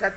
1.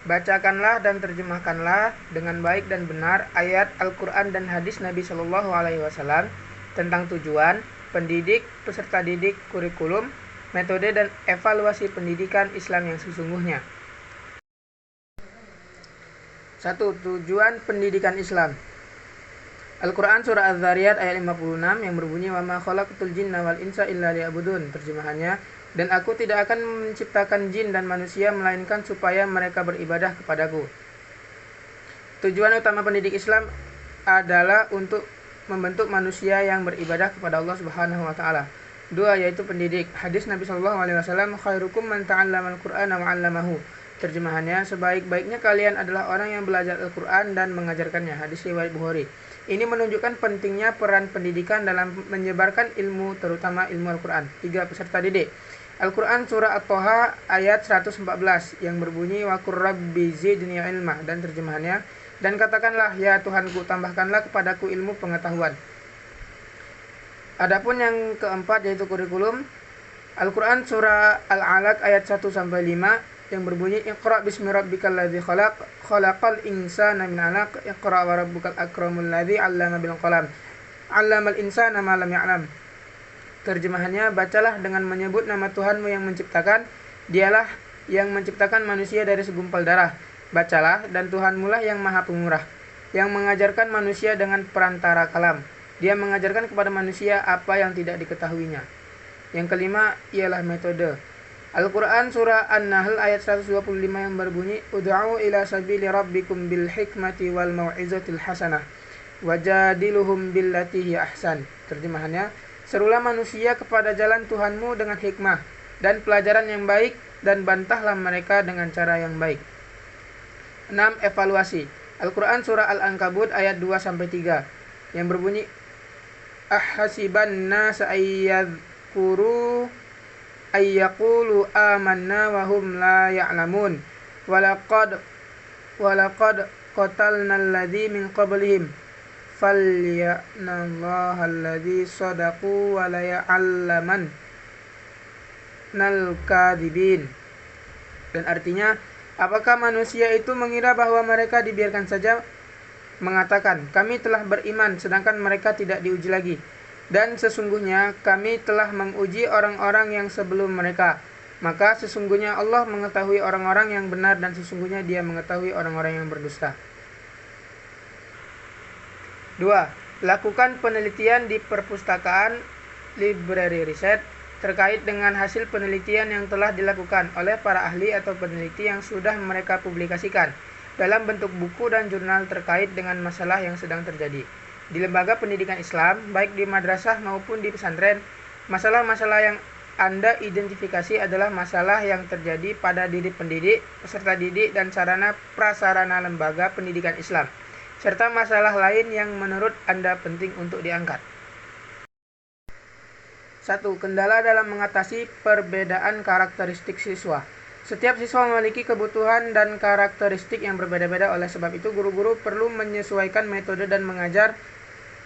Bacakanlah dan terjemahkanlah dengan baik dan benar ayat Al-Quran dan hadis Nabi Shallallahu Alaihi Wasallam tentang tujuan, pendidik, peserta didik, kurikulum, metode dan evaluasi pendidikan Islam yang sesungguhnya. 1. Tujuan pendidikan Islam. Al-Quran Surah Az-Zariyat ayat 56 yang berbunyi wa ma khalaqtul jinna wal insa illa liya'budun. Terjemahannya, dan aku tidak akan menciptakan jin dan manusia melainkan supaya mereka beribadah kepadaku. Tujuan utama pendidik Islam adalah untuk membentuk manusia yang beribadah kepada Allah Subhanahu wa taala. 2. Yaitu pendidik. Hadis Nabi Shallallahu alaihi wasallam, khairukum man ta'allama al-Qur'ana wa 'allamahu. Terjemahannya, sebaik-baiknya kalian adalah orang yang belajar Al-Quran dan mengajarkannya. Hadis riwayat Bukhari. Ini menunjukkan pentingnya peran pendidikan dalam menyebarkan ilmu, terutama ilmu Al-Quran. 3. Peserta didik. Al-Quran Surah At-Toha ayat 114 yang berbunyi wa qur rabbi zidni ilma, dan terjemahannya, dan katakanlah, ya Tuhanku, tambahkanlah kepadaku ilmu pengetahuan. Adapun yang keempat yaitu kurikulum. Al-Quran Surah Al-Alaq ayat 1-5 yang berbunyi Iqra bismi rabbikal ladzi khalaq, khalaqal insana min 'alaq, Iqra wa rabbukal akramul ladzi 'allama bil qalam, 'allamal insana ma lam ya'lam. Terjemahannya, bacalah dengan menyebut nama Tuhanmu yang menciptakan, dialah yang menciptakan manusia dari segumpal darah. Bacalah, dan Tuhanmu lah yang maha pemurah, yang mengajarkan manusia dengan perantara kalam. Dia mengajarkan kepada manusia apa yang tidak diketahuinya. Yang kelima ialah metode. Al-Quran Surah An-Nahl ayat 125 yang berbunyi Ud'u ila sabili rabbikum bil hikmati wal mau'izatil hasanah wajadiluhum billati hiya ahsan. Terjemahannya, serulah manusia kepada jalan Tuhanmu dengan hikmah dan pelajaran yang baik, dan bantahlah mereka dengan cara yang baik. 6. Evaluasi. Al-Quran Surah Al-Ankabut ayat 2-3 yang berbunyi Ahhasiban nasa ayyadhkuru ayyaqulu amanna wa hum la ya'lamun walaqad qatalna alladhi min qablihim falyanallaha alladhi sadaqu wa la ya'laman nal kadhibin. Dan artinya, apakah manusia itu mengira bahwa mereka dibiarkan saja? Mengatakan, kami telah beriman sedangkan mereka tidak diuji lagi. Dan sesungguhnya kami telah menguji orang-orang yang sebelum mereka. Maka sesungguhnya Allah mengetahui orang-orang yang benar, dan sesungguhnya Dia mengetahui orang-orang yang berdusta. 2. Lakukan penelitian di perpustakaan library riset terkait dengan hasil penelitian yang telah dilakukan oleh para ahli atau peneliti yang sudah mereka publikasikan dalam bentuk buku dan jurnal terkait dengan masalah yang sedang terjadi. Di lembaga pendidikan Islam, baik di madrasah maupun di pesantren, masalah-masalah yang Anda identifikasi adalah masalah yang terjadi pada diri pendidik, peserta didik, dan sarana prasarana lembaga pendidikan Islam, serta masalah lain yang menurut Anda penting untuk diangkat. 1. Kendala dalam mengatasi perbedaan karakteristik siswa. Setiap siswa memiliki kebutuhan dan karakteristik yang berbeda-beda, oleh sebab itu guru-guru perlu menyesuaikan metode dan mengajar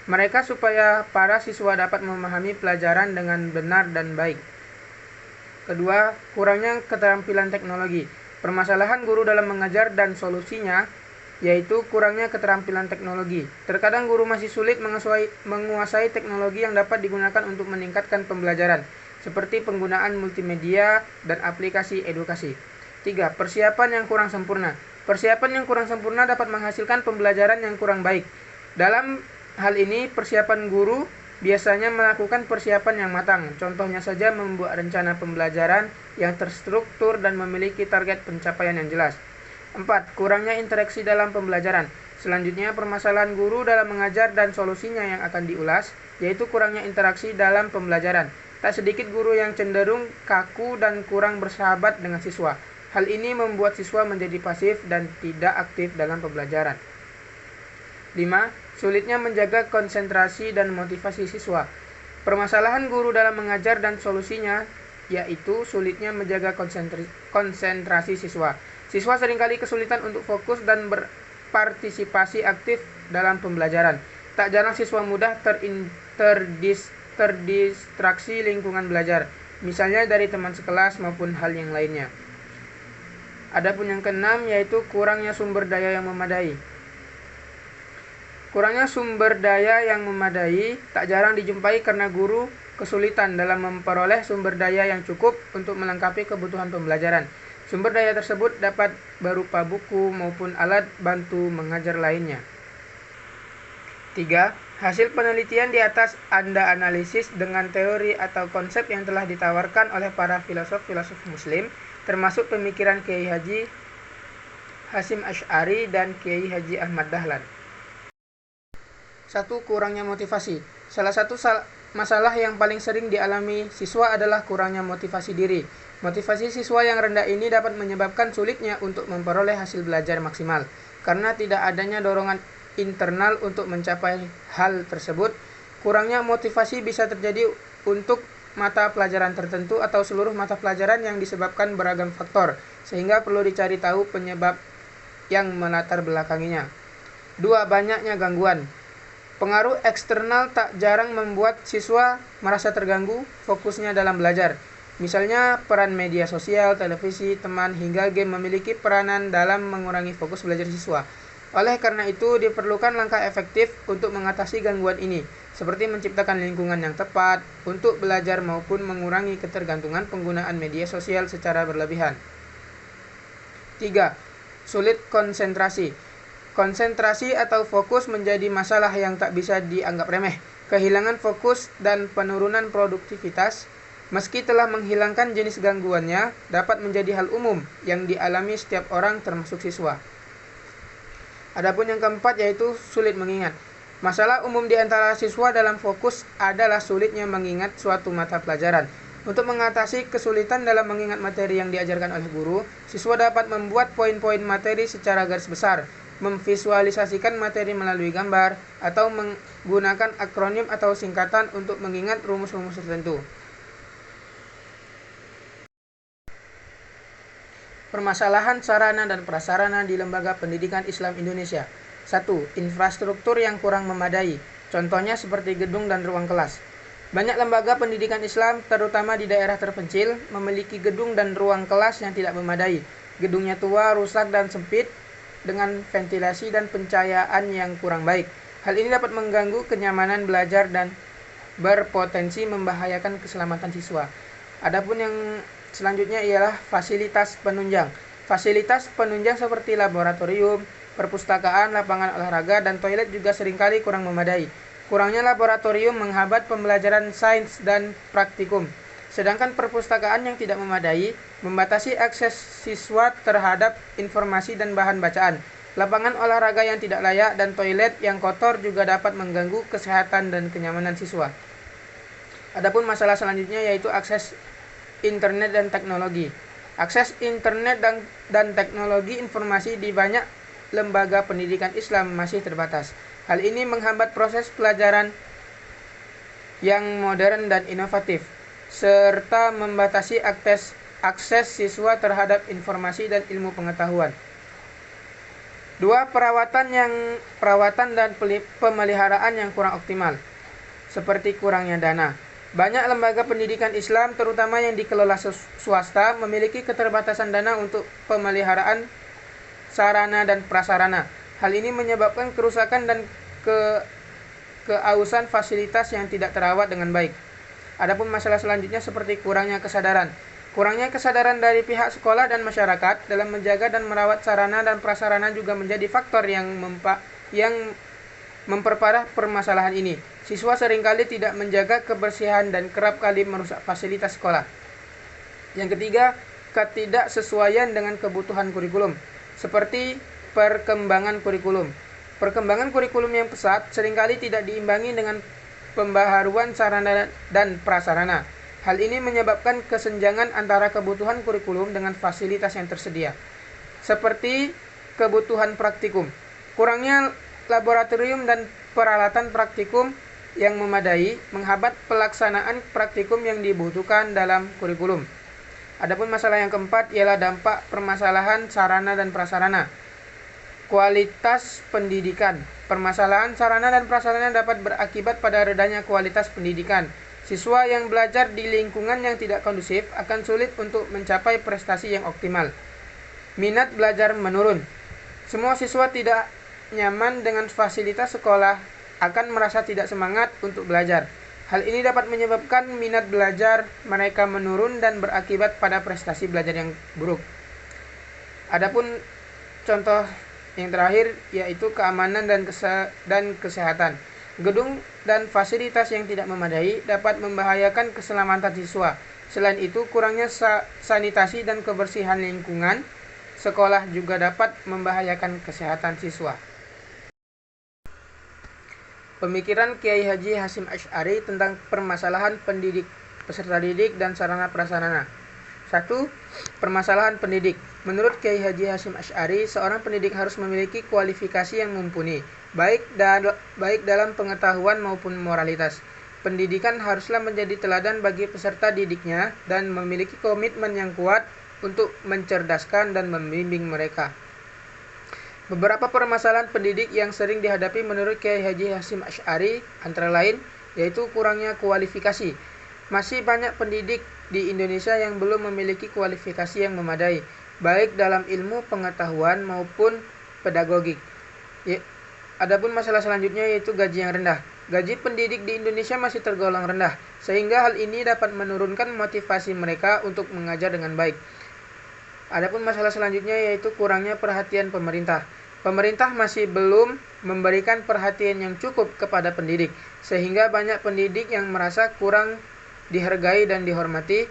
mereka supaya para siswa dapat memahami pelajaran dengan benar dan baik. Kedua, kurangnya keterampilan teknologi. Permasalahan guru dalam mengajar dan solusinya yaitu kurangnya keterampilan teknologi. Terkadang guru masih sulit menguasai teknologi yang dapat digunakan untuk meningkatkan pembelajaran, seperti penggunaan multimedia dan aplikasi edukasi. 3. Persiapan yang kurang sempurna. Persiapan yang kurang sempurna dapat menghasilkan pembelajaran yang kurang baik. Dalam hal ini, persiapan guru biasanya melakukan persiapan yang matang. Contohnya saja membuat rencana pembelajaran yang terstruktur dan memiliki target pencapaian yang jelas. 4. Kurangnya interaksi dalam pembelajaran. Selanjutnya, permasalahan guru dalam mengajar dan solusinya yang akan diulas, yaitu kurangnya interaksi dalam pembelajaran. Tak sedikit guru yang cenderung kaku dan kurang bersahabat dengan siswa. Hal ini membuat siswa menjadi pasif dan tidak aktif dalam pembelajaran. 5. Sulitnya menjaga konsentrasi dan motivasi siswa. Permasalahan guru dalam mengajar dan solusinya yaitu sulitnya menjaga konsentrasi siswa. Siswa seringkali kesulitan untuk fokus dan berpartisipasi aktif dalam pembelajaran. Tak jarang siswa mudah terdistraksi lingkungan belajar, misalnya dari teman sekelas maupun hal yang lainnya. Adapun yang keenam yaitu kurangnya sumber daya yang memadai. Kurangnya sumber daya yang memadai tak jarang dijumpai karena guru kesulitan dalam memperoleh sumber daya yang cukup untuk melengkapi kebutuhan pembelajaran. Sumber daya tersebut dapat berupa buku maupun alat bantu mengajar lainnya. 3. Hasil penelitian di atas Anda analisis dengan teori atau konsep yang telah ditawarkan oleh para filosof-filosof Muslim, termasuk pemikiran Kiai Haji Hasyim Asy'ari dan Kiai Haji Ahmad Dahlan. 1. Kurangnya motivasi. Salah satu masalah yang paling sering dialami siswa adalah kurangnya motivasi diri. Motivasi siswa yang rendah ini dapat menyebabkan sulitnya untuk memperoleh hasil belajar maksimal. Karena tidak adanya dorongan internal untuk mencapai hal tersebut, kurangnya motivasi bisa terjadi untuk mata pelajaran tertentu atau seluruh mata pelajaran yang disebabkan beragam faktor, sehingga perlu dicari tahu penyebab yang melatar belakanginya. 2. Banyaknya gangguan. Pengaruh eksternal tak jarang membuat siswa merasa terganggu fokusnya dalam belajar. Misalnya peran media sosial, televisi, teman, hingga game memiliki peranan dalam mengurangi fokus belajar siswa. Oleh karena itu, diperlukan langkah efektif untuk mengatasi gangguan ini, seperti menciptakan lingkungan yang tepat untuk belajar maupun mengurangi ketergantungan penggunaan media sosial secara berlebihan. 3. Sulit konsentrasi. Konsentrasi atau fokus menjadi masalah yang tak bisa dianggap remeh. Kehilangan fokus dan penurunan produktivitas, meski telah menghilangkan jenis gangguannya, dapat menjadi hal umum yang dialami setiap orang termasuk siswa. Adapun yang keempat yaitu sulit mengingat. Masalah umum di antara siswa dalam fokus adalah sulitnya mengingat suatu mata pelajaran. Untuk mengatasi kesulitan dalam mengingat materi yang diajarkan oleh guru, siswa dapat membuat poin-poin materi secara garis besar, memvisualisasikan materi melalui gambar, atau menggunakan akronim atau singkatan untuk mengingat rumus-rumus tertentu. Permasalahan sarana dan prasarana di lembaga pendidikan Islam Indonesia. 1. Infrastruktur yang kurang memadai. Contohnya seperti gedung dan ruang kelas. Banyak lembaga pendidikan Islam, terutama di daerah terpencil, memiliki gedung dan ruang kelas yang tidak memadai. Gedungnya tua, rusak, dan sempit, dengan ventilasi dan pencahayaan yang kurang baik. Hal ini dapat mengganggu kenyamanan belajar dan berpotensi membahayakan keselamatan siswa. Adapun yang selanjutnya ialah fasilitas penunjang. Fasilitas penunjang seperti laboratorium, perpustakaan, lapangan olahraga, dan toilet juga seringkali kurang memadai. Kurangnya laboratorium menghambat pembelajaran sains dan praktikum. Sedangkan perpustakaan yang tidak memadai membatasi akses siswa terhadap informasi dan bahan bacaan. Lapangan olahraga yang tidak layak dan toilet yang kotor juga dapat mengganggu kesehatan dan kenyamanan siswa. Adapun masalah selanjutnya yaitu akses internet dan teknologi. Akses internet dan teknologi informasi di banyak lembaga pendidikan Islam masih terbatas. Hal ini menghambat proses pelajaran yang modern dan inovatif, serta membatasi akses siswa terhadap informasi dan ilmu pengetahuan. 2. Perawatan dan pemeliharaan yang kurang optimal, seperti kurangnya dana. Banyak lembaga pendidikan Islam, terutama yang dikelola swasta, memiliki keterbatasan dana untuk pemeliharaan sarana dan prasarana. Hal ini menyebabkan kerusakan dan keausan fasilitas yang tidak terawat dengan baik. Adapun masalah selanjutnya seperti kurangnya kesadaran. Kurangnya kesadaran dari pihak sekolah dan masyarakat dalam menjaga dan merawat sarana dan prasarana juga menjadi faktor yang memperparah permasalahan ini. Siswa seringkali tidak menjaga kebersihan dan kerap kali merusak fasilitas sekolah. Yang ketiga, ketidaksesuaian dengan kebutuhan kurikulum, seperti perkembangan kurikulum. Perkembangan kurikulum yang pesat seringkali tidak diimbangi dengan pembaharuan sarana dan prasarana. Hal ini menyebabkan kesenjangan antara kebutuhan kurikulum dengan fasilitas yang tersedia, seperti kebutuhan praktikum. Kurangnya laboratorium dan peralatan praktikum yang memadai menghambat pelaksanaan praktikum yang dibutuhkan dalam kurikulum. Adapun masalah yang keempat ialah dampak permasalahan sarana dan prasarana. Kualitas pendidikan. Permasalahan sarana dan prasarana dapat berakibat pada redanya kualitas pendidikan. Siswa yang belajar di lingkungan yang tidak kondusif akan sulit untuk mencapai prestasi yang optimal. Minat belajar menurun. Semua siswa tidak nyaman dengan fasilitas sekolah, akan merasa tidak semangat untuk belajar. Hal ini dapat menyebabkan minat belajar mereka menurun dan berakibat pada prestasi belajar yang buruk. Adapun contoh yang terakhir yaitu keamanan dan kesehatan. Gedung dan fasilitas yang tidak memadai dapat membahayakan keselamatan siswa. Selain itu, kurangnya sanitasi dan kebersihan lingkungan sekolah juga dapat membahayakan kesehatan siswa. Pemikiran Kiai Haji Hasyim Asy'ari tentang permasalahan pendidik, peserta didik, dan sarana prasarana. 1. Permasalahan pendidik. Menurut Kiai Haji Hasyim Asy'ari, seorang pendidik harus memiliki kualifikasi yang mumpuni, baik dalam pengetahuan maupun moralitas. Pendidikan haruslah menjadi teladan bagi peserta didiknya dan memiliki komitmen yang kuat untuk mencerdaskan dan membimbing mereka. Beberapa permasalahan pendidik yang sering dihadapi menurut Kiai Haji Hasyim Asy'ari antara lain yaitu kurangnya kualifikasi. Masih banyak pendidik di Indonesia yang belum memiliki kualifikasi yang memadai, baik dalam ilmu pengetahuan maupun pedagogik. Adapun masalah selanjutnya yaitu gaji yang rendah. Gaji pendidik di Indonesia masih tergolong rendah, sehingga hal ini dapat menurunkan motivasi mereka untuk mengajar dengan baik. Adapun masalah selanjutnya yaitu kurangnya perhatian pemerintah. Pemerintah masih belum memberikan perhatian yang cukup kepada pendidik, sehingga banyak pendidik yang merasa kurang dihargai dan dihormati.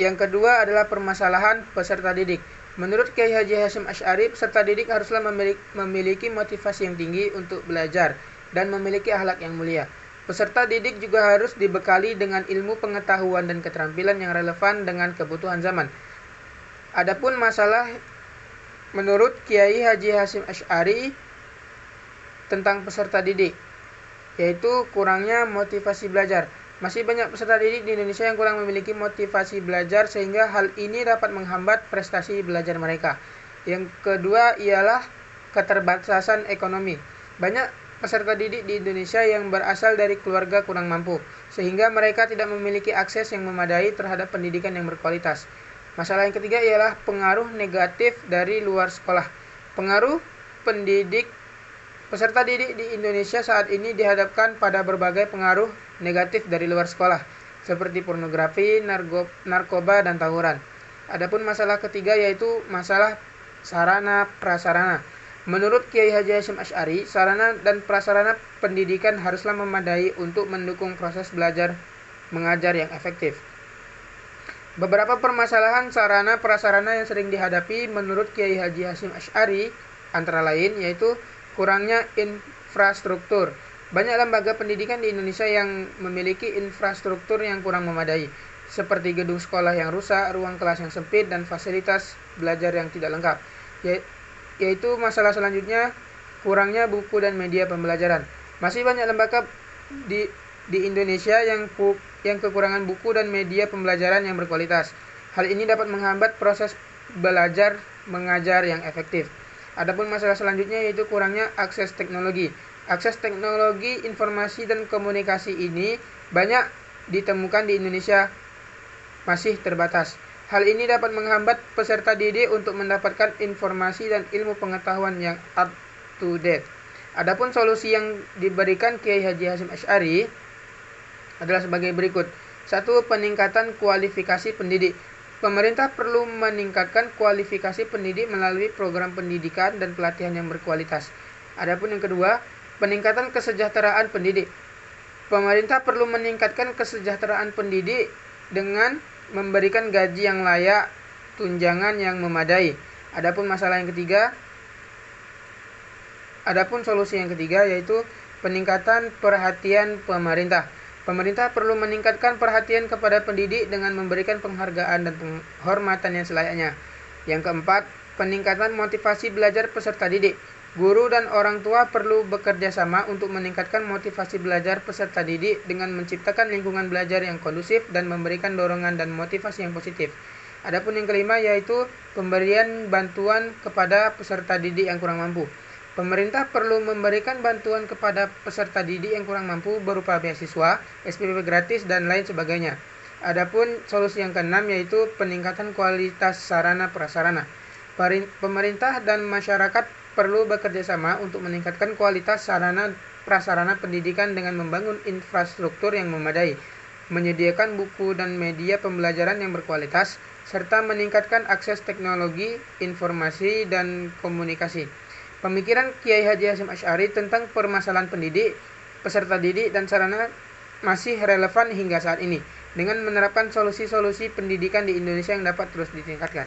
Yang kedua adalah permasalahan peserta didik. Menurut Kiai Haji Hasyim Asy'ari, peserta didik haruslah memiliki motivasi yang tinggi untuk belajar dan memiliki akhlak yang mulia. Peserta didik juga harus dibekali dengan ilmu pengetahuan dan keterampilan yang relevan dengan kebutuhan zaman. Adapun masalah menurut Kiai Haji Hasyim Asy'ari tentang peserta didik, yaitu kurangnya motivasi belajar. Masih banyak peserta didik di Indonesia yang kurang memiliki motivasi belajar sehingga hal ini dapat menghambat prestasi belajar mereka. Yang kedua ialah keterbatasan ekonomi. Banyak peserta didik di Indonesia yang berasal dari keluarga kurang mampu, sehingga mereka tidak memiliki akses yang memadai terhadap pendidikan yang berkualitas. Masalah yang ketiga ialah pengaruh negatif dari luar sekolah. Pengaruh peserta didik di Indonesia saat ini dihadapkan pada berbagai pengaruh negatif dari luar sekolah, seperti pornografi, narkoba, dan tawuran. Adapun masalah ketiga yaitu masalah sarana prasarana. Menurut Kiai Haji Hasyim Asy'ari, sarana dan prasarana pendidikan haruslah memadai untuk mendukung proses belajar mengajar yang efektif. Beberapa permasalahan sarana prasarana yang sering dihadapi menurut Kiai Haji Hasyim Asy'ari antara lain yaitu kurangnya infrastruktur. Banyak lembaga pendidikan di Indonesia yang memiliki infrastruktur yang kurang memadai, seperti gedung sekolah yang rusak, ruang kelas yang sempit, dan fasilitas belajar yang tidak lengkap. Yaitu masalah selanjutnya kurangnya buku dan media pembelajaran. Masih banyak lembaga di Indonesia yang kekurangan buku dan media pembelajaran yang berkualitas. Hal ini dapat menghambat proses belajar mengajar yang efektif. Adapun masalah selanjutnya yaitu kurangnya akses teknologi. Akses teknologi informasi dan komunikasi ini banyak ditemukan di Indonesia masih terbatas. Hal ini dapat menghambat peserta didik untuk mendapatkan informasi dan ilmu pengetahuan yang up to date. Adapun solusi yang diberikan Kiai Haji Hasyim Asy'ari adalah sebagai berikut. 1. Peningkatan kualifikasi pendidik. Pemerintah perlu meningkatkan kualifikasi pendidik melalui program pendidikan dan pelatihan yang berkualitas. Adapun yang kedua, peningkatan kesejahteraan pendidik. Pemerintah perlu meningkatkan kesejahteraan pendidik dengan memberikan gaji yang layak, tunjangan yang memadai. Adapun solusi yang ketiga yaitu peningkatan perhatian pemerintah. Pemerintah perlu meningkatkan perhatian kepada pendidik dengan memberikan penghargaan dan penghormatan yang selayaknya. Yang keempat, peningkatan motivasi belajar peserta didik. Guru dan orang tua perlu bekerja sama untuk meningkatkan motivasi belajar peserta didik dengan menciptakan lingkungan belajar yang kondusif dan memberikan dorongan dan motivasi yang positif. Adapun yang kelima yaitu pemberian bantuan kepada peserta didik yang kurang mampu. Pemerintah perlu memberikan bantuan kepada peserta didik yang kurang mampu berupa beasiswa, SPP gratis, dan lain sebagainya. Adapun solusi yang keenam yaitu peningkatan kualitas sarana prasarana. Pemerintah dan masyarakat perlu bekerja sama untuk meningkatkan kualitas sarana prasarana pendidikan dengan membangun infrastruktur yang memadai, menyediakan buku dan media pembelajaran yang berkualitas, serta meningkatkan akses teknologi, informasi, dan komunikasi. Pemikiran Kiai Haji Hasyim Asy'ari tentang permasalahan pendidik, peserta didik, dan sarana masih relevan hingga saat ini, dengan menerapkan solusi-solusi pendidikan di Indonesia yang dapat terus ditingkatkan.